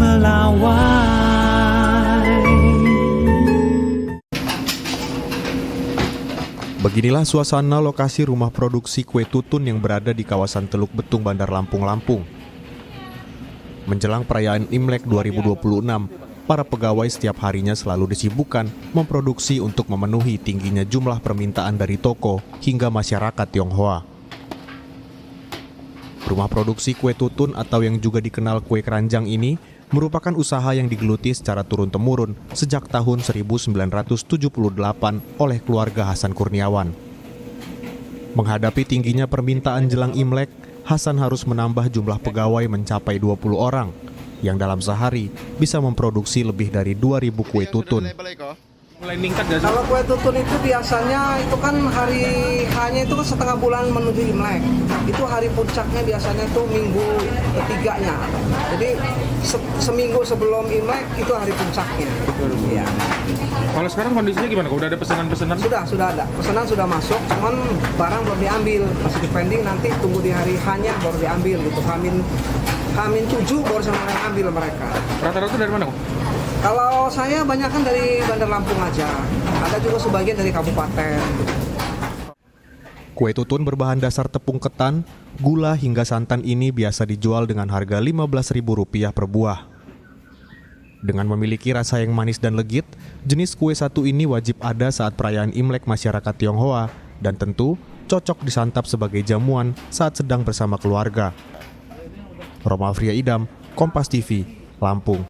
melawai. Beginilah suasana lokasi rumah produksi kue tutun yang berada di kawasan Teluk Betung, Bandar Lampung, Lampung. Menjelang perayaan Imlek 2026, para pegawai setiap harinya selalu disibukkan memproduksi untuk memenuhi tingginya jumlah permintaan dari toko hingga masyarakat Tionghoa. Rumah produksi kue tutun atau yang juga dikenal kue keranjang ini merupakan usaha yang digeluti secara turun-temurun sejak tahun 1978 oleh keluarga Hasan Kurniawan. Menghadapi tingginya permintaan jelang Imlek, Hasan harus menambah jumlah pegawai mencapai 20 orang, yang dalam sehari bisa memproduksi lebih dari 2.000 kue tutun. Mulai meningkat gak sih? Kalau kue tutun itu biasanya itu kan hari hanya itu kan setengah bulan menuju Imlek. Itu hari puncaknya biasanya itu minggu ketiganya. Jadi seminggu sebelum Imlek itu hari puncaknya. Ya. Kalau sekarang kondisinya gimana? Kalau udah ada pesanan-pesanan? Sudah ada. Pesanan sudah masuk, cuman barang belum diambil. Masih dipending, nanti tunggu di hari hanya baru diambil gitu. Hamin 7 baru sama yang ambil mereka. Rata-rata dari mana kok? Kalau saya banyak kan dari Bandar Lampung aja. Ada juga sebagian dari kabupaten. Kue tutun berbahan dasar tepung ketan, gula hingga santan ini biasa dijual dengan harga Rp15.000 per buah. Dengan memiliki rasa yang manis dan legit, jenis kue satu ini wajib ada saat perayaan Imlek masyarakat Tionghoa dan tentu cocok disantap sebagai jamuan saat sedang bersama keluarga. Roma Afria Idam, Kompas TV, Lampung.